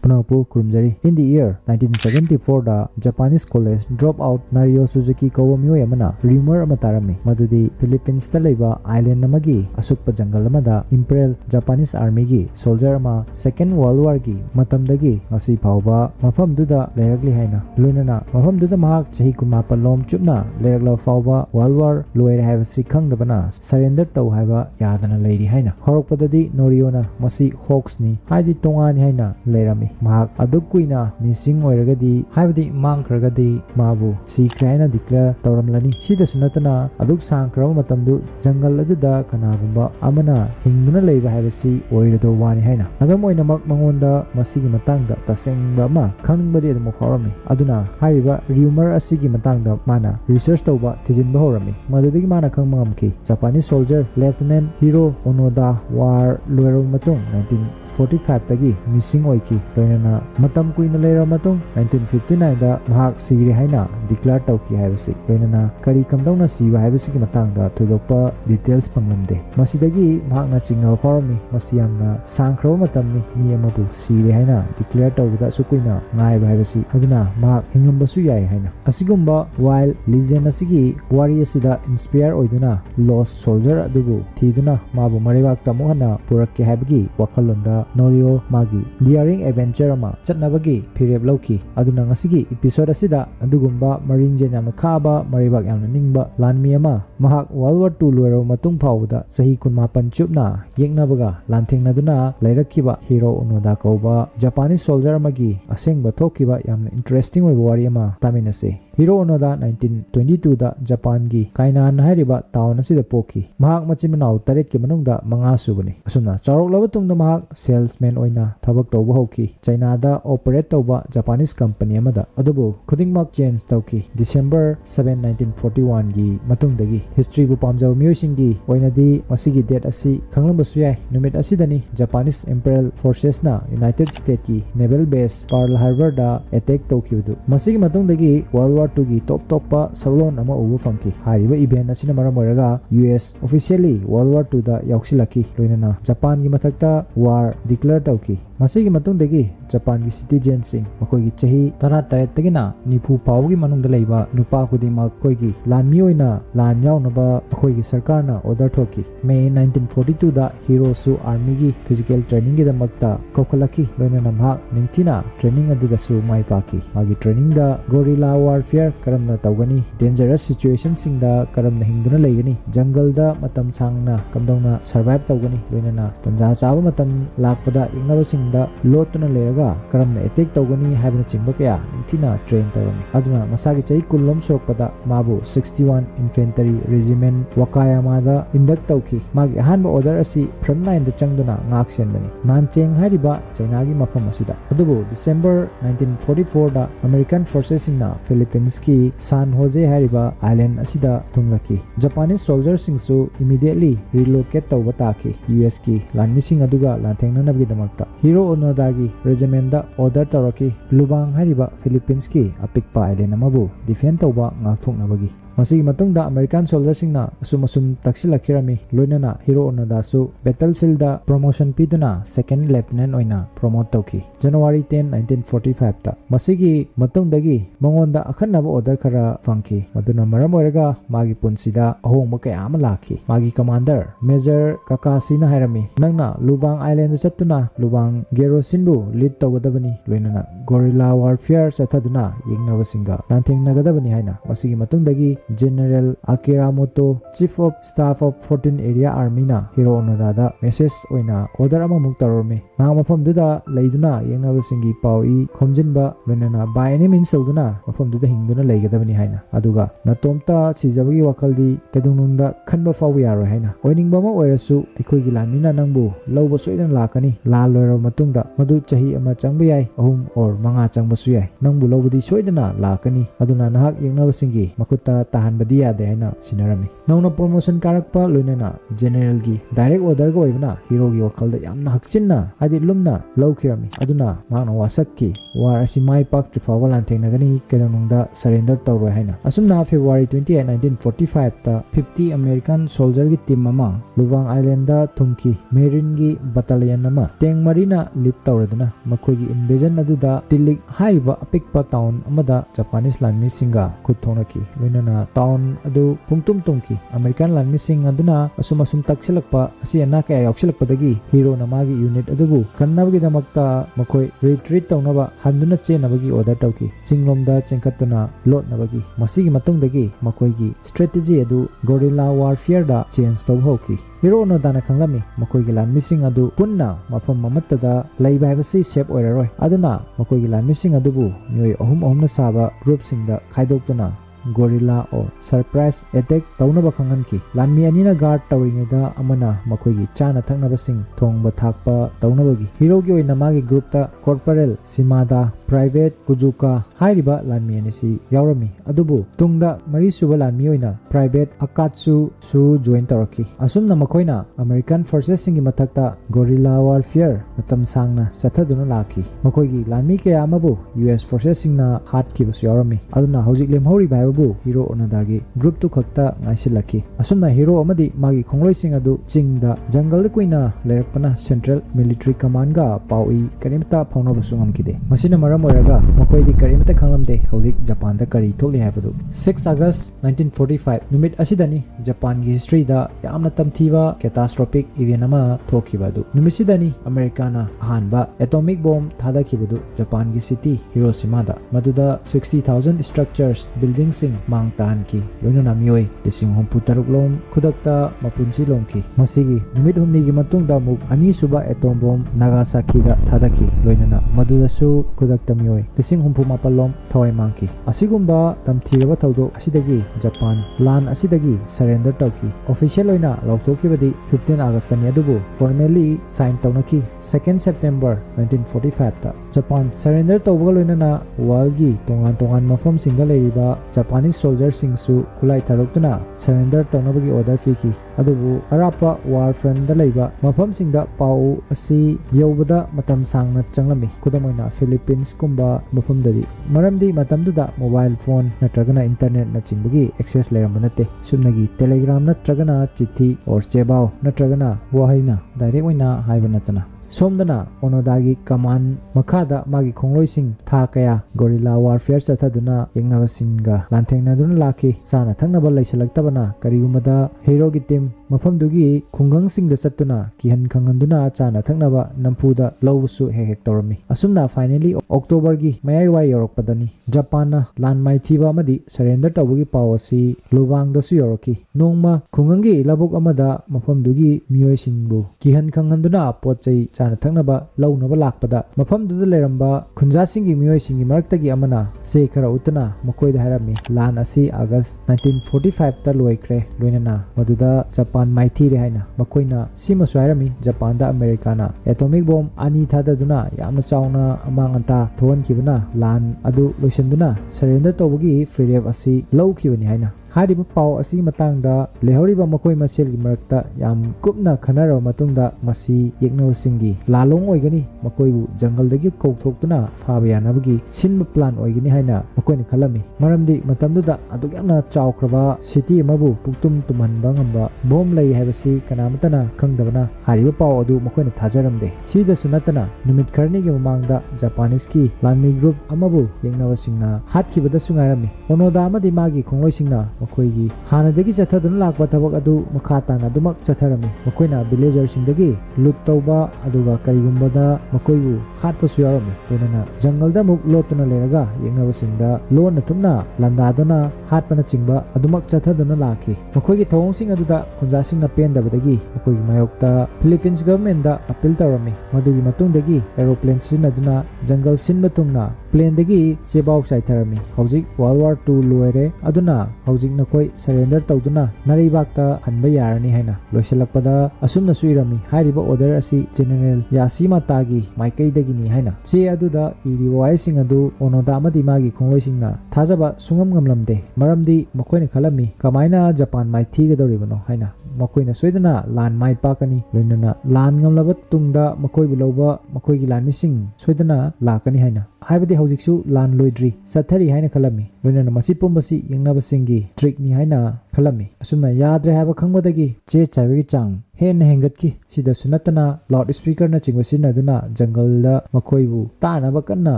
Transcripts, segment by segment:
ꯈꯨꯅꯥꯎꯄꯨ ꯈꯨꯔꯨꯝꯖꯔꯤ in the year 1974 da Japanese college drop out Nario Suzuki kawwa miyoi amana rumor ama tarami madudi Philippines ta leiba island amagi asukpa jangal amada Imperial Japanese Army gi soldier ama Second World War gi matamdagi ngasi phawba mafam duda leiragli haina loinana mafam duda mahak chahi kumapal lom chupna leiragla phawba World War loire haiba si khangdabana surrender tau haiba yadana leiri haina horokpadadi Noriona masi hoax ni haidi tongani haina leirami mahak aduk kuina missing oiragadi haibadi mangkragadi mabu sikre haina declare tauramlani sida sunatana aduk sangkrama matamdu jangal aduda kanagumba amana hingduna leiba haibasi oirado wani haina adam oinamak mangonda masigi matangda tasengba ama khangbadi adum phawrami aduna haiba rumor asigi matangda mana research tauba tijinba horami madudigi mana khangmangamki Japanese soldier Lieutenant Hiroo Onoda war loiro matung 1945 tagi missing oiki loinana matam kuina leira matung 1959 da mahak sigre haina declare tauki haibasi loinana kari kamdawna siba haibasi ki matangda thudokpa details panglamde masidagi mahakna chingna phawrami masiyamna sangkhraw matamni mi amabu sire haina declare tawda sukuina ngai haibasi aduna mahak hinglambasu yai haina asigumba while legend asigi wari asida inspire oiduna lost soldier adubu thiduna mabu maribak tamuhana purakke haibagi wakhalonda Norio magi daring adventure ama chatnabagi phireb lauki aduna ngasigi episode asida adugumba maringje yamna khaba maribak yamna ningba lanmi ama mahak World War II loiro matung phawda sahi 18 chupna yeknabaga lanthengna leirakkiba Hiroo Onoda kauba Japanese soldier amagi asengba thokiba yamna interesting oiba wari ama taminase Hiroo Onoda 1922 da Japan gi Kainan hairiba town asida poki mahak machimanau taret ki manungda manga subani asuna charok laba tungda mahak salesman oina thabak tawba hoki China da operate tawba Japanese company amada adubu khudingmak change tawki December 7 1941 gi matungdagi history bu pamjaba myosingi oinadi masigi date asi khanglambasu yai numit asidani Japanese Imperial Forces na United States ki naval base Pearl Harbor da attack tawkibudu masigi matungdagi World War II gi top pa saglon ama ubu famki hariba event asina maramoiraga US officially World War II da yauksilaki loinana Japan gi mathakta war declare tawki masigi matungdagi Japan gi citizen sing makoigi chahi 13 tagina nifu pawgi manungda leiba nupa kudima koigi lanmi oina lan yaunaba akoigi sarkar na order thoki May 1942 da Hiroo su army gi physical training gi damakta kokhalaki loinana mahak ningthina training aduda su mai paki magi training da guerrilla warfare karamna tawgani dangerous situation sing da karamna hingduna leigani jungle da matam sangna kamdongna survive tawgani loinana tanja chaba matam lakpada ingnaba sing da lotuna lega karamna attack tawgani haibna chingba kaya ningthina train tawani aduna masagi chai kullom sokpada mabu 61 infantry regiment Wakayama da induct tawki magi ahanba order asi front line da changduna ngak senbani nancheng hariba China gi mafam asida adubu December 1944 da American forces singna Philippines ki San Jose hariba island asida tunglaki Japanese soldiers singsu immediately relocate tawba taki US ki lanmising aduga lanthengna nabgi damakta Hiroo Onoda gi regiment da order taraki Lubang hariba Philippines ki apikpa island amabu defend tawba ngakthoknabagi masigi matungda American soldiers singna asum taksilakirami loinana Hiroo Onoda su battlefield da promotion piduna second lieutenant oina promote tawki January 10 1945 ta masigi matungdagi mangonda akhanaba order khara fangki maduna maram oiraga magi punsida ahongba kaya ama lakhi magi commander Major Khangsi na hairami nangna Lubang island chattuna Lubang garrison bu lead tawgadabani loinana guerrilla warfare chathaduna yengnaba singa lanthengnagadabani haina masigi matungdagi General Akiramoto Chief of Staff of 14 Area Army na Hiroo Onoda da message oina order ama muktarormi na mafam duda leiduna yengnaba singi pawi khomjinba loinana by any means sauduna mafam duda hingduna leigadabani haina aduga natomta sijabagi wakaldi kedunungda khanba fawu yaro haina oiningba ma oirasu ekhoi lamina nangbu lawba soidan lakani la loira matungda madu chahi ama changba yai ahum or manga changba su yai nangbu lawbudi soidana lakani aduna nahak yengnaba singi makutta tahanbadi yade haina sinarami nauna promotion karakpa loinana general gi direct order go ibna hero gi wakhalda yamna hakchinna adi lumna lawkhirami aduna mangna wasakki war asi mai pak trifawa lanthengna gani kenonungda surrender tawroi haina asumna February 28 1945 ta 50 American soldier gi team ama Luwang Island da thumki Marine gi battalion ama teng marina lead tawraduna makhoi gi invasion aduda Tilik haiba apikpa town amada Japanese landmi singa khuthonaki loinana town adu pungtum tungki American landmi sing aduna asum taksilakpa asi ana ka yauksilakpadagi hero namagi unit adubu kannabagi damakta makhoi retreat tawnaba handuna chenabagi order tawki singlomda chengkhatuna lotnabagi masigi matungdagi makhoi gi strategy adu guerrilla warfare da change tawhoki Hiroo Onoda na khanglami makhoi gi landmi sing adu punna mafam mamattada leiba haibasi shape oiraroi aduna makhoi gi landmi sing adubu myoi ahum na saba group singda khaidoktuna gorilla or surprise attack taunaba khanganki lanmi anina guard tawringeda amana makhoi gi chana thaknaba sing thongba thakpa taunabagi hero gi oina magi group ta corporal simada private kujuka hairiba lanmi anisi yaurami adubu tungda mari suba lanmi oina private akatsu su join tawraki asumna makhoina American forces singi mathakta guerrilla warfare matam sangna chathaduna laki makhoi gi lanmi kaya amabu US forces singna hat kibasu yaurami aduna hojik lemhori baibu Hiroo Onada gi group tu khakta ngaisilaki asumna hero amadi magi khongloi sing adu chingda jungle da kuina lerakpana central military command ga paui karimta phaunoba sungamkide masina maram oiraga makhoi di karimta khanglamde hojik Japan da kari thokli haibadu 6 August 1945 numit asidani Japan gi history da yamna tamthiba catastrophic event ama thokibadu numisidani Americana ahanba atomic bomb thada kibadu Japan gi city Hiroshima da maduda 60,000 structures buildings mang tan ki loinana mioi lising humpu taruk lom khudakta mapunchi lomki masigi numit humni gi matung da muk ani suba atom bomb Nagasaki da thadaki loinana maduda su khudakta mioi lising humpu mapalom thawai mangki asigumba tamthiraba thawdo asidagi Japan lan asidagi surrender tawki official loina lauthoki badi 15 August ni adubu formally sign tawnaki 2nd September 1945 ta Japan surrender tawba loinana world gi tongan mafam singa leiba Japanese soldiers singsu kulai thadoktuna surrender tawnabagi order fiki adubu arapa war front da leiba mafam singda pau asi yobada matam sangna changlami kudamoina Philippines kumba mafam dadi maramdi matamduda mobile phone natragana internet na chingbagi access lerambanate sumnagi telegram natragana chithi or chebao natragana wahaina direct oina haibanatana somdana Onodagi command makhada magi khongloi tha kaya guerrilla warfare chathaduna yengnabasinga lanthengna laki sana thangnaba laisalaktabana karigumada hero gi team mafamdugi khungang singda chattuna kihan khanganduna chana thaknaba nampuda lawsu hek tawrami asumna finally October gi mayai wai yorokpadani Japan na lan mai thiba amadi surrender tawgi pawasi Luwang da su yoroki nongma khungangi labuk amada mafamdugi miyoi singbu kihan khanganduna pochai chana thaknaba lawnaba lakpada mafamduda leramba khunja singi miyoi singi maraktagi amana se khara utana makoida harami lan asi August 1945 ta loikre loinana maduda Japan maithi re haina makoina sima swairami Japan da America na atomic bomb ani thadaduna yamna chauna amanganta thon kibuna lan adu loisanduna surrender tawgi freedom asi lawkibani haina hariba paw asi matangda lehoriba makoi masel gi marakta yam kupna khanara matungda masi yeknaw singi lalong oigani makoi bu jungle dagi kokthokna fabiyanabagi sinba plan oigani haina makoi ni khalami maramdi matamduda aduk yamna chawkraba city mabu puktum tumanba ngamba bom lai habasi kanamatana khangdabana hariba paw adu makoi ni thajaramde sida sunatana numit kharni gi mamangda Japanese ki lanmi group amabu yeknaw singna hatkibada sungarami Onoda amadi magi khongloi singna makoigi hanadagi chathaduna lakba thabak adu makhata na dumak chatharami makoina villager singdagi loot tawba aduga karigumbada makoibu hatpasu yarami loinana jungle da muk lotuna leraga yengnawa singda lona thumna landaduna hatpana chingba adumak chathaduna laki makoigi thawong sing aduda khunja singna pendabadagi makoigi mayokta Philippines government da appeal tawrami madugi matungdagi aeroplane sinaduna jungle sinba tungna plane dagi chebau saitharami hojik World War II loire aduna hojik ꯍꯧꯖꯤꯛ ꯅꯈꯣꯏ surrender ꯇꯧꯗꯨꯅ ꯅꯔꯩꯕꯥꯛꯇ ꯍꯟꯕ ꯌꯥꯔꯅꯤ ꯍꯥꯏꯅ ꯂꯣꯏꯁꯤꯜꯂꯛꯄꯗ ꯑꯁꯨꯝꯅꯁꯨ ꯏꯔꯝꯃꯤ ꯍꯥꯏꯔꯤꯕ order ꯑꯁꯤ general ꯌꯥꯁꯤꯃꯥꯇꯥꯒꯤ ꯃꯥꯏꯀꯩꯗꯒꯤꯅꯤ ꯍꯥꯏꯅ ꯆꯦ ꯑꯗꯨꯗ ꯏꯔꯤꯕ ꯋꯥꯍꯩꯁꯤꯡ ꯑꯗꯨ ꯑꯣꯅꯣꯗꯥ ꯑꯃꯗꯤ ꯃꯥꯒꯤ ꯈꯣꯡꯂꯣꯏꯁꯤꯡꯅ ꯊꯥꯖꯕ ꯁꯨꯡꯉꯝ ꯉꯝꯂꯝꯗꯦ ꯃꯔꯝꯗꯤ ꯃꯈꯣꯏꯅ ꯈꯜꯂꯝꯃꯤ ꯀꯃꯥꯏꯅ ꯖꯄꯥꯟ ꯃꯥꯏꯊꯤꯒꯗꯧꯔꯤꯕꯅꯣ ꯍꯥꯏꯅ ꯃꯈꯣꯏꯅ ꯁꯣꯏꯗꯅ ꯂꯥꯟ ꯃꯥꯏ ꯄꯥꯛꯀꯅꯤ ꯂꯣꯏꯅꯅ ꯂꯥꯟ ꯉꯝꯂꯕ ꯇꯨꯡꯗ ꯃꯈꯣꯏꯕꯨ ꯂꯧꯕ ꯃꯈꯣꯏꯒꯤ ꯂꯥꯟꯃꯤꯁꯤꯡ ꯁꯣꯏꯗꯅ ꯂꯥꯛꯀꯅꯤ ꯍꯥꯏꯅ ꯍꯥꯏꯕꯗꯤ ꯍꯧꯖꯤꯛꯁꯨ ꯂꯥꯟ ꯂꯣꯏꯗ꯭ꯔꯤ ꯆꯠꯊꯔꯤ ꯍꯥꯏꯅ ꯈꯜꯂꯝꯃꯤ ꯂꯣꯏꯅꯅ ꯃꯁꯤ ꯄꯨꯝꯕꯁꯤ ꯌꯦꯡꯅꯕꯁꯤꯡꯒꯤ ꯇ꯭ꯔꯤꯛꯅꯤ ꯍꯥꯏꯅ ꯈꯜꯂꯝꯃꯤ ꯑꯁꯨꯝꯅ ꯌꯥꯗ꯭ꯔꯦ ꯍꯥꯏꯕ ꯈꯪꯕꯗꯒꯤ ꯆꯦ ꯆꯥꯏꯕꯒꯤ ꯆꯥꯡ ꯍꯦꯟꯅ ꯍꯦꯟꯒꯠꯈꯤ ꯁꯤꯗꯁꯨ ꯅꯠꯇꯅ ꯂꯥꯎꯗ ꯁ꯭ꯄꯤꯀꯔꯅꯆꯤꯡꯕ ꯁꯤꯖꯤꯟꯅꯗꯨꯅ ꯖꯪꯒꯜꯗ ꯃꯈꯣꯏꯕꯨ ꯇꯥꯅꯕ ꯀꯟꯅ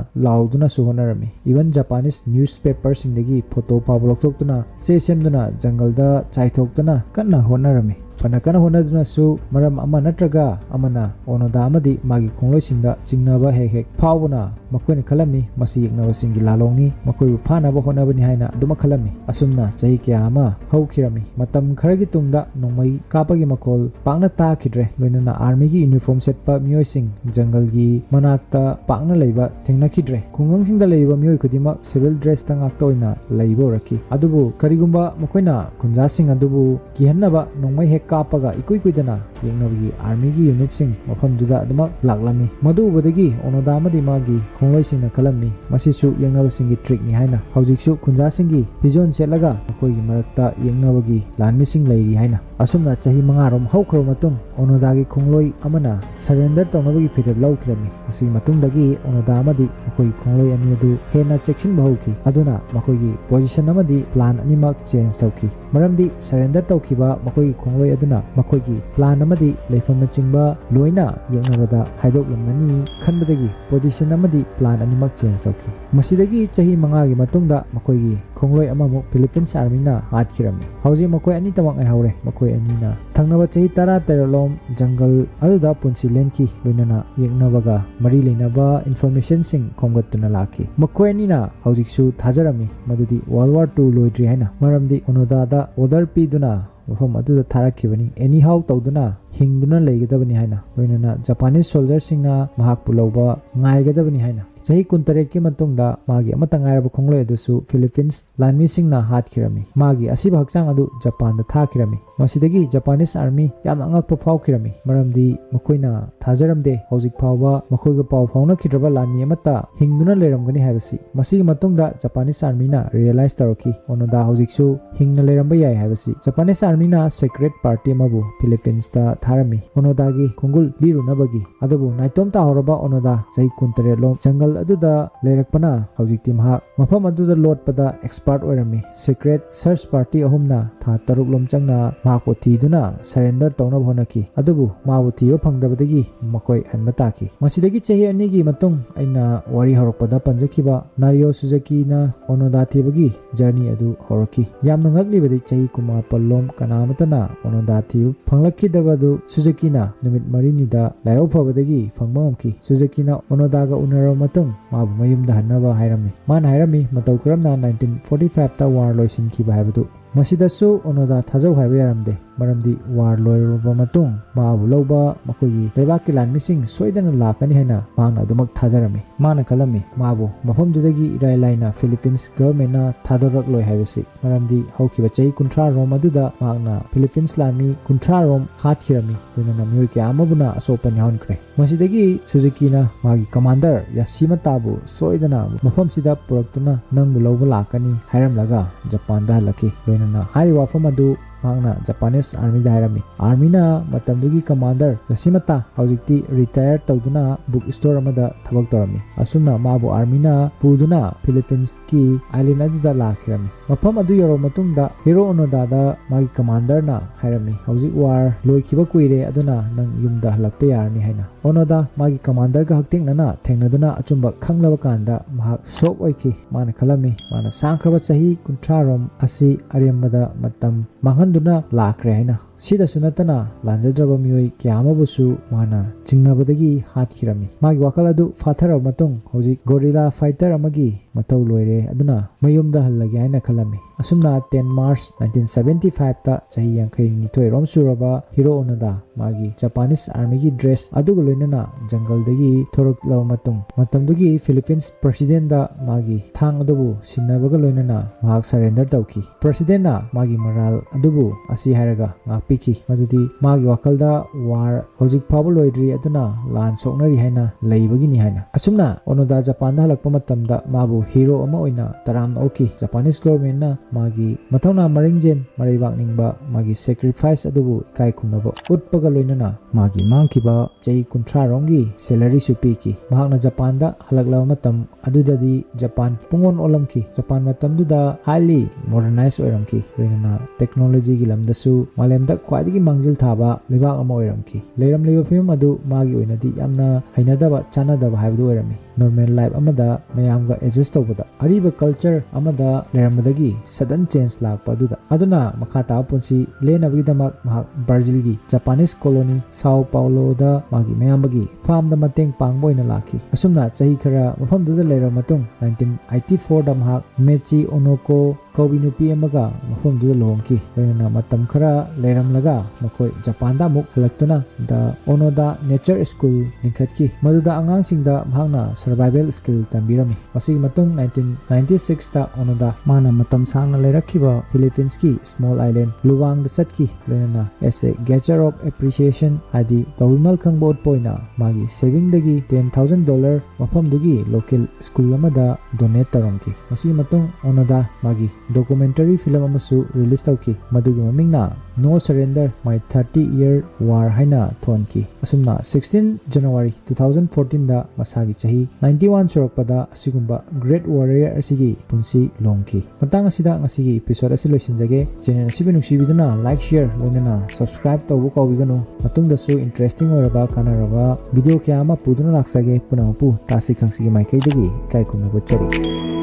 ꯂꯥꯎꯗꯨꯅꯁꯨ ꯍꯣꯠꯅꯔꯝꯃꯤ ꯏꯚꯟ ꯖꯄꯥꯅꯤꯁ ꯅ꯭ꯌꯨꯁ ꯄꯦꯄꯔꯁꯤꯡꯗꯒꯤ ꯐꯣꯇꯣ ꯐꯥꯎꯕ ꯂꯧꯊꯣꯛꯇꯨꯅ ꯆꯦ ꯁꯦꯝꯗꯨꯅ ꯖꯪꯒꯜꯗ ꯆꯥꯏꯊꯣꯛꯇꯨꯅ ꯀꯟꯅ ꯍꯣꯠꯅꯔꯝꯃꯤ ꯐꯅ ꯀꯟꯅ ꯍꯣꯠꯅꯗꯨꯅꯁꯨ ꯃꯔꯝ ꯑꯃ ꯅꯠꯇ꯭ꯔꯒ ꯑꯃꯅ ꯑꯣꯅꯣꯗꯥ ꯑꯃꯗꯤ ꯃꯥꯒꯤ ꯈꯣꯡꯂꯣꯏꯁꯤꯡꯗ ꯆꯤꯡꯅꯕ ꯍꯦꯛ ꯍꯦꯛ ꯐꯥꯎꯕꯅ ꯃꯈꯣꯏꯅ ꯈꯜꯂꯝꯃꯤ ꯃꯁꯤ ꯌꯦꯛꯅꯕꯁꯤꯡꯒꯤ ꯂꯥꯂꯣꯡꯅꯤ ꯃꯈꯣꯏꯕꯨ ꯐꯥꯅꯕ ꯍꯣꯠꯅꯕꯅꯤ ꯍꯥꯏꯅ ꯑꯗꯨꯃꯛ ꯈꯜꯂꯝꯃꯤ ꯑꯁꯨꯝꯅ ꯆꯍꯤ ꯀꯌꯥ ꯑꯃ ꯍꯧꯈꯤꯔꯝꯃꯤ ꯃꯇꯝ ꯈꯔꯒꯤ ꯇꯨꯡꯗ ꯅꯣꯡꯃꯩ ꯀꯥꯞꯄꯒꯤ ꯃꯈꯣꯜ ꯄꯥꯛꯅ ꯇꯥꯈꯤꯗ꯭ꯔꯦ ꯂꯣꯏꯅꯅ ꯑꯥꯔꯃꯤꯒꯤ ꯌꯨꯅꯤꯐꯣꯔꯝ ꯁꯦꯠꯄ ꯃꯤꯑꯣꯏꯁꯤꯡ ꯖꯪꯒꯜꯒꯤ ꯃꯅꯥꯛꯇ ꯄꯥꯛꯅ ꯂꯩꯕ ꯊꯦꯡꯅꯈꯤꯗ꯭ꯔꯦ ꯈꯨꯡꯒꯪꯁꯤꯡꯗ ꯂꯩꯔꯤꯕ ꯃꯤꯑꯣꯏ ꯈꯨꯗꯤꯡꯃꯛ ꯁꯤꯚꯤꯜ ꯗ꯭ꯔꯦꯁꯇ ꯉꯥꯛꯇ ꯑꯣꯏꯅ ꯂꯩꯕ ꯎꯔꯛꯈꯤ ꯑꯗꯨꯕꯨ ꯀꯔꯤꯒꯨꯝꯕ ꯃꯈꯣꯏꯅ ꯈꯨꯟꯖꯥꯁꯤꯡ ꯑꯗꯨꯕꯨ ꯀꯤꯍꯟꯅꯕ ꯅꯣꯡꯃꯩ ꯍꯦꯛ ꯀꯥꯞꯄꯒ ꯏꯀꯨꯏ ꯀꯨꯏꯗꯅ ꯌꯦꯡꯅꯕꯒꯤ ꯑꯥꯔꯃꯤꯒꯤ ꯌꯨꯅꯤꯠꯁꯤꯡ ꯃꯐꯝꯗꯨꯗ ꯑꯗꯨꯃꯛ ꯂꯥꯛꯂꯝꯃꯤ ꯃꯗꯨ ꯎꯕꯗꯒꯤ ꯑꯣꯅꯣꯗꯥ ꯑꯃꯗꯤ ꯃꯥꯒꯤ ꯈꯣꯡꯂꯣꯏꯁꯤꯡꯅ ꯈꯜꯂꯝꯃꯤ ꯃꯁꯤꯁꯨ ꯌꯦꯡꯅꯕꯁꯤꯡꯒꯤ ꯇ꯭ꯔꯤꯛꯅꯤ ꯍꯥꯏꯅ ꯍꯧꯖꯤꯛꯁꯨ ꯈꯨꯟꯖꯥꯁꯤꯡꯒꯤ ꯐꯤꯖꯣꯜ ꯁꯦꯠꯂꯒ ꯃꯈꯣꯏꯒꯤ ꯃꯔꯛꯇ ꯌꯦꯡꯅꯕꯒꯤ ꯂꯥꯟꯃꯤꯁꯤꯡ ꯂꯩꯔꯤ ꯍꯥꯏꯅ ꯑꯁꯨꯝꯅ ꯆꯍꯤ 5 ꯍꯧꯈ꯭ꯔꯕ ꯃꯇꯨꯡ ꯑꯣꯅꯣꯗꯥꯒꯤ ꯈꯣꯡꯂꯣꯏ ꯑꯃꯅ ꯁꯔꯦꯟꯗꯔ ꯇꯧꯅꯕꯒꯤ ꯐꯤꯔꯦꯞ ꯂꯧꯈꯤꯔꯝꯃꯤ ꯃꯁꯤꯒꯤ ꯃꯇꯨꯡꯗꯒꯤ ꯑꯣꯅꯣꯗꯥ ꯑꯃꯗꯤ ꯃꯈꯣꯏꯒꯤ ꯈꯣꯡꯂꯣꯏ ꯑꯅꯤ ꯑꯗꯨ ꯍꯦꯟꯅ ꯆꯦꯛꯁꯤꯟꯕ ꯍꯧꯈꯤ ꯑꯗꯨꯅ ꯃꯈꯣꯏꯒꯤ ꯄꯣꯖꯤꯁꯟ ꯑꯃꯗꯤ ꯄ꯭ꯂꯥꯟ ꯑꯅꯤꯃꯛ ꯆꯦꯟꯖ ꯇꯧꯈꯤ ꯃꯔꯝꯗꯤ ꯁꯔꯦꯟꯗꯔ ꯇꯧꯈꯤꯕ ꯃꯈꯣꯏꯒꯤ ꯈꯣꯡꯂꯣꯏ ꯑꯗꯨꯅ ꯃꯈꯣꯏꯒꯤ ꯄ꯭ꯂꯥꯟ ꯑꯃꯗꯤ ꯂꯩꯐꯝꯅꯆꯤꯡꯕ ꯂꯣꯏꯅ ꯌꯦꯛꯅꯕꯗ ꯍꯥꯏꯗꯣꯛꯂꯝꯒꯅꯤ ꯈꯟꯕꯗꯒꯤ ꯄꯣꯖꯤꯁꯟ ꯑꯃꯗꯤ ꯄ꯭ꯂꯥꯟ ꯑꯅꯤꯃꯛ ꯆꯦꯟꯖ ꯇꯧꯈꯤ ꯃꯁꯤꯗꯒꯤ ꯆꯍꯤ 5ꯒꯤ ꯃꯇꯨꯡꯗ ꯃꯈꯣꯏꯒꯤ ꯈꯣꯡꯂꯣꯏ ꯑꯃꯃꯨꯛ ꯐꯤꯂꯤꯄꯤꯟꯁ ꯑꯥꯔꯃꯤꯅ ꯍꯥꯠꯈꯤꯔꯝꯃꯤ ꯍꯧꯖꯤꯛ ꯃꯈꯣꯏ ꯑꯅꯤꯇꯃꯛ ꯉꯥꯏꯍꯧꯔꯦ ꯃꯈꯣꯏ ꯑꯅꯤꯅ ꯊꯪꯅꯕ ꯆꯍꯤ 13 ꯖꯪꯒꯜ ꯑꯗꯨꯗ ꯄꯨꯟꯁꯤ ꯂꯦꯟꯈꯤ ꯂꯣꯏꯅꯅ ꯌꯦꯛꯅꯕꯒ ꯃꯔꯤ ꯂꯩꯅꯕ ꯏꯟꯐꯣꯔꯃꯦꯁꯟꯁꯤꯡ ꯈꯣꯝꯒꯠꯇꯨꯅ ꯂꯥꯛꯈꯤ ꯃꯈꯣꯏ ꯑꯅꯤꯅ ꯍꯧꯖꯤꯛꯁꯨ ꯊꯥꯖꯔꯝꯃꯤ ꯃꯗꯨꯗꯤ ꯋꯥꯔꯜ ꯋꯥꯔ II ꯂꯣꯏꯗ꯭ꯔꯤ ꯍꯥꯏꯅ ꯃꯔꯝꯗꯤ ꯑꯣꯅꯣꯗꯥꯗ ꯑꯣꯔꯗꯔ ꯄꯤꯗꯨꯅ ꯃꯐꯝ ꯑꯗꯨꯗ ꯊꯥꯔꯛꯈꯤꯕꯅꯤ ꯑꯦꯅꯤ ꯍꯥꯎ ꯇꯧꯗꯨꯅ ꯍꯤꯡꯗꯨꯅ ꯂꯩꯒꯗꯕꯅꯤ ꯍꯥꯏꯅ ꯂꯣꯏꯅꯅ ꯖꯄꯥꯅꯤꯁ ꯁꯣꯜꯖꯔꯁꯤꯡꯅ ꯃꯍꯥꯛꯄꯨ ꯂꯧꯕ ꯉꯥꯏꯒꯗꯕꯅꯤ ꯍꯥꯏꯅ ꯆꯍꯤ 18ꯒꯤ ꯃꯇꯨꯡꯗ ꯃꯥꯒꯤ ꯑꯃꯠꯇ ꯉꯥꯏꯔꯕ ꯈꯣꯡꯂꯣꯏ ꯑꯗꯨꯁꯨ ꯐꯤꯂꯤꯄꯤꯟꯁ ꯂꯥꯟꯃꯤꯁꯤꯡꯅ ꯍꯥꯠꯈꯤꯔꯝꯃꯤ ꯃꯥꯒꯤ ꯑꯁꯤꯕ ꯍꯛꯆꯥꯡ ꯑꯗꯨ ꯖꯄꯥꯟꯗ ꯊꯥꯈꯤꯔꯝꯃꯤ ꯃꯁꯤꯗꯒꯤ ꯖꯄꯥꯅꯤꯁ ꯑꯥꯔꯃꯤ ꯌꯥꯝꯅ ꯑꯉꯛꯄ ꯐꯥꯎꯈꯤꯔꯝꯃꯤ ꯃꯔꯝꯗꯤ ꯃꯈꯣꯏꯅ ꯊꯥꯖꯔꯝꯗꯦ ꯍꯧꯖꯤꯛ ꯐꯥꯎꯕ ꯃꯈꯣꯏꯒ ꯄꯥꯎ ꯐꯥꯎꯅꯈꯤꯗ꯭ꯔꯕ ꯂꯥꯟꯃꯤ ꯑꯃꯠꯇ ꯍꯤꯡꯗꯨꯅ ꯂꯩꯔꯝꯒꯅꯤ ꯍꯥꯏꯕꯁꯤ ꯃꯁꯤꯒꯤ ꯃꯇꯨꯡꯗ ꯖꯄꯥꯅꯤꯁ ꯑꯥꯔꯃꯤꯅ ꯔꯤꯌꯦꯂꯥꯏꯁ ꯇꯧꯔꯛꯈꯤ ꯑꯣꯅꯣꯗꯥ ꯍꯧꯖꯤꯛꯁꯨ ꯍꯤꯡꯅ ꯂꯩꯔꯝꯕ ꯌꯥꯏ ꯍꯥꯏꯕꯁꯤ ꯖꯄꯥꯅꯤꯁ ꯑꯥꯔꯃꯤꯅ ꯁꯦꯀ꯭ꯔꯦꯠ ꯄꯥꯔꯇꯤ ꯑꯃꯕꯨ ꯐꯤꯂꯤꯄꯤꯟꯁꯇ ꯊꯥꯔꯝꯃꯤ ꯑꯣꯅꯣꯗꯥꯒꯤ ꯈꯣꯡꯒꯨꯜ ꯂꯤꯔꯨꯅꯕꯒꯤ ꯑꯗꯨꯕꯨ ꯅꯥꯏꯇꯣꯝ ꯇꯥꯍꯧꯔꯕ ꯑꯣꯅꯣꯗꯥ ꯆꯍꯤ 18 ꯖꯪꯒꯜ ꯑꯗꯨꯗ ꯂꯩꯔꯛꯄꯅ ꯍꯧꯖꯤꯛꯇꯤ ꯃꯍꯥꯛ ꯃꯐꯝ ꯑꯗꯨꯗ ꯂꯣꯠꯄꯗ ꯑꯦꯛꯁꯄꯥꯔꯠ ꯑꯣꯏꯔꯝꯃꯤ ꯁꯤꯀ꯭ꯔꯦꯠ ꯁꯔꯆ ꯄꯥꯔꯇꯤ ꯑꯍꯨꯝꯅ ꯊꯥ 6 ꯆꯪꯅ ꯃꯍꯥꯛꯄꯨ ꯊꯤꯗꯨꯅ ꯁꯔꯦꯟꯗꯔ ꯇꯧꯅꯕ ꯍꯣꯠꯅꯈꯤ ꯑꯗꯨꯕꯨ ꯃꯥꯕꯨ ꯊꯤꯕ ꯐꯪꯗꯕꯗꯒꯤ ꯃꯈꯣꯏ ꯍꯟꯕ ꯇꯥꯈꯤ ꯃꯁꯤꯗꯒꯤ ꯆꯍꯤ 2ꯒꯤ ꯃꯇꯨꯡ ꯑꯩꯅ ꯋꯥꯔꯤ ꯍꯧꯔꯛꯄꯗ ꯄꯟꯖꯈꯤꯕ ꯅꯥꯔꯤꯌꯣ ꯁꯨꯖꯨꯀꯤꯅ ꯑꯣꯅꯣꯗꯥ ꯊꯤꯕꯒꯤ ꯖꯔꯅꯤ ꯑꯗꯨ ꯍꯧꯔꯛꯈꯤ ꯌꯥꯝꯅ ꯉꯛꯂꯤꯕꯗꯤ ꯆꯍꯤ 19 ꯀꯅꯥꯃꯠꯇꯅ ꯑꯣꯅꯣꯗꯥ ꯊꯤꯕ ꯐꯪꯂꯛꯈꯤꯗꯕꯗꯨ ꯁꯨꯖꯨꯀꯤꯅ ꯅꯨꯃꯤꯠ 4ꯅꯤꯗ ꯂꯥꯏꯕꯛ ꯐꯕꯗꯒꯤ ꯐꯪꯕ ꯉꯝꯈꯤ ꯁꯨꯖꯨꯀꯤꯅ ꯑꯣꯅꯣꯗꯥꯒ ꯎꯅꯔꯕ ꯃꯇꯨꯡ ꯃꯥꯕꯨ ꯃꯌꯨꯝꯗ ꯍꯟꯅꯕ ꯍꯥꯏꯔꯝꯃꯤ ꯃꯥꯅ ꯍꯥꯏꯔꯝꯃꯤ ꯃꯇꯧ ꯀꯔꯝꯅ 1945ꯇ ꯋꯥꯔ ꯂꯣꯏꯁꯤꯟꯈꯤꯕ ꯍꯥꯏꯕꯗꯨ ꯃꯁꯤꯗꯁꯨ ꯑꯣꯅꯣꯗꯥ ꯊꯥꯖꯧ ꯍꯥꯏꯕ ꯌꯥꯔꯝꯗꯦ ꯃꯔꯝꯗꯤ ꯋꯥꯔ ꯂꯣꯏꯔꯕ ꯃꯇꯨꯡ ꯃꯥꯕꯨ ꯂꯧꯕ ꯃꯈꯣꯏꯒꯤ ꯂꯩꯕꯥꯛꯀꯤ ꯂꯥꯟꯃꯤꯁꯤꯡ ꯁꯣꯏꯗꯅ ꯂꯥꯛꯀꯅꯤ ꯍꯥꯏꯅ ꯃꯍꯥꯛꯅ ꯑꯗꯨꯃꯛ ꯊꯥꯖꯔꯝꯃꯤ ꯃꯥꯅ ꯈꯜꯂꯝꯃꯤ ꯃꯥꯕꯨ ꯃꯐꯝꯗꯨꯗꯒꯤ ꯏꯔꯥꯏ ꯂꯥꯏꯅ ꯐꯤꯂꯤꯄꯤꯟꯁ ꯒꯚꯔꯟꯃꯦꯟꯠꯅ ꯊꯥꯗꯣꯔꯛꯂꯣꯏ ꯍꯥꯏꯕꯁꯤ ꯃꯔꯝꯗꯤ ꯍꯧꯈꯤꯕ ꯆꯍꯤ 30 ꯑꯗꯨꯗ ꯃꯍꯥꯛꯅ ꯐꯤꯂꯤꯄꯤꯟꯁ ꯂꯥꯟꯃꯤ 30 ꯍꯥꯠꯈꯤꯔꯝꯃꯤ ꯂꯣꯏꯅꯅ ꯃꯤꯑꯣꯏ ꯀꯌꯥ ꯑꯃꯕꯨꯅ ꯑꯁꯣꯛꯄ ꯌꯥꯎꯍꯟꯈ꯭ꯔꯦ ꯃꯁꯤꯗꯒꯤ ꯁꯨꯖꯨꯀꯤꯅ ꯃꯥꯒꯤ ꯀꯃꯥꯟꯗꯔ ꯌꯥꯁꯤꯃꯥꯇꯥꯕꯨ ꯁꯣꯏꯗꯅ ꯃꯐꯝꯁꯤꯗ ꯄꯨꯔꯛꯇꯨꯅ ꯅꯪꯕꯨ ꯂꯧꯕ ꯂꯥꯛꯀꯅꯤ ꯍꯥꯏꯔꯝꯂꯒ ꯖꯄꯥꯟꯗ ꯍꯜꯂꯛꯈꯤ ꯂꯣꯏꯅꯅ ꯍꯥꯏꯔꯤꯕ ꯋꯥꯐꯝ ꯑꯗꯨ ꯃꯍꯥꯛꯅ ꯖꯄꯥꯅꯤꯁ ꯑꯥꯔꯃꯤꯗ ꯍꯥꯏꯔꯝꯃꯤ ꯑꯥꯔꯃꯤꯅ ꯃꯇꯝꯗꯨꯒꯤ ꯀꯃꯥꯟꯗꯔ ꯌꯥꯁꯤꯃꯥꯇꯥ ꯍꯧꯖꯤꯛꯇꯤ ꯔꯤꯇꯥꯌꯔ ꯇꯧꯗꯨꯅ ꯕꯨꯛ ꯁ꯭ꯇꯣꯔ ꯑꯃꯗ ꯊꯕꯛ ꯇꯧꯔꯝꯃꯤ ꯑꯁꯨꯝꯅ ꯃꯥꯕꯨ ꯑꯥꯔꯃꯤꯅ ꯄꯨꯗꯨꯅ ꯐꯤꯂꯤꯄꯤꯟꯁꯀꯤ ꯑꯥꯏꯂꯦꯟ ꯑꯗꯨꯗ ꯂꯥꯛꯈꯤꯔꯝꯃꯤ ꯃꯐꯝ ꯑꯗꯨ ꯌꯧꯔꯕ ꯃꯇꯨꯡꯗ ꯍꯤꯔꯣ ꯑꯣꯅꯣꯗꯥꯗ ꯃꯥꯒꯤ ꯀꯃꯥꯟꯗꯔꯅ ꯍꯥꯏꯔꯝꯃꯤ ꯍꯧꯖꯤꯛ ꯋꯥꯔ ꯂꯣꯏꯈꯤꯕ ꯀꯨꯏꯔꯦ ꯑꯗꯨꯅ ꯅꯪ ꯌꯨꯝꯗ ꯍꯜꯂꯛꯄ ꯌꯥꯔꯅꯤ ꯍꯥꯏꯅ ꯑꯣꯅꯣꯗꯥ ꯃꯥꯒꯤ ꯀꯃꯥꯟꯗꯔꯒ ꯍꯛꯊꯦꯡꯅꯅ ꯊꯦꯡꯅꯗꯨꯅ ꯑꯆꯨꯝꯕ ꯈꯪꯂꯕ ꯀꯥꯟꯗ ꯃꯍꯥꯛ ꯁꯣꯛ ꯑꯣꯏꯈꯤ ꯃꯥꯅ ꯈꯜꯂꯝꯃꯤ ꯃꯥꯅ ꯁꯥꯡꯈ꯭ꯔꯕ ꯆꯍꯤ 30 ꯑꯁꯤ ꯑꯔꯦꯝꯕꯗ ꯃꯇꯝ ꯃꯥꯡꯍꯟꯗꯨꯅ ꯂꯥꯛꯈ꯭ꯔꯦ ꯍꯥꯏꯅ Sida sunatana lanjadraba mioi kyamabusu mana jingnabadagi hatkirami. Magi wakaladu fathara matung hoji gorilla fighter amagi matau loire aduna mayumda hallagi haina khalami. Asumna 10 March 1975 ta chahi yankai nithoi rom suraba Hiroo Onada magi Japanese army gi dress adugu loinana jungle dagi thorok law matung matamdugi Philippines president da magi thang adubu sinnabaga loinana mahak surrender tawki. President na magi moral adubu asi hairaga ngakpiki madudi magi wakalda war hojik phabu loidri aduna lan soknari haina leibagi ni haina. Asumna Onoda Japan da halakpa matamda mabu hero ama oina taram oki. Japanese government na magi mathauna maringjen maribak ningba magi sacrifice adubu kai khumnabo utpaga loinana magi mangkiba chei 30 rongi salary supiki. Mahakna Japan da halakla matam adudadi Japan pungon olamki. Japan matamduda highly modernized oiramki loinana technology gi lamdasu malemda khwaidagi mangjil thaba lebak ama oiramki. Leiram leba phim adu magi oinadi yamna hainadaba chanadaba haibdu oirami. Normal life amada mayamga adjust tawbada ariba culture amada leramdagi sudden change lakpa aduna makhata punsi lenabgidamak mahak Brazil gi Japanese colony Sao Paulo da magi mayambagi farm da mateng pangboina lakhi. Asumna chahi khara mafam duda leram matung 1984 da mahak Mechi Onoko Kaubinupi amaga mafam duda lohongki. Loina matam khara leramlaga makoi Japan da muk halaktuna da Onoda Nature School lingkhatki. Maduda angangsingda mahakna survival skill tambirami. Masigi matung 1996 ta Onoda mana matam sangna lerakhiba Philippines ki small island Luwang da chatki loina as a gesture of appreciation adi tawmal khangbo poina magi saving dagi $10,000 mafam dugi local school amada donate taramki. Masigi matung Onoda magi documentary film amasu release tawki. Madugi mamingna No Surrender My 30-Year War haina thonki. Asumna 16 January 2014 da masagi chahi 91 surokpada asigumba great warrior asigi punsi longki. Matang asida ngasigi episode asi loisinjage. Channel asibi nuksibiduna like share loinana subscribe tawbu kawbiganu. Matungdasu interesting oraba kanaraba video kya ama puduna laksage punamapu Tasi Khangsi gi maikaidagi kai kumna butchari.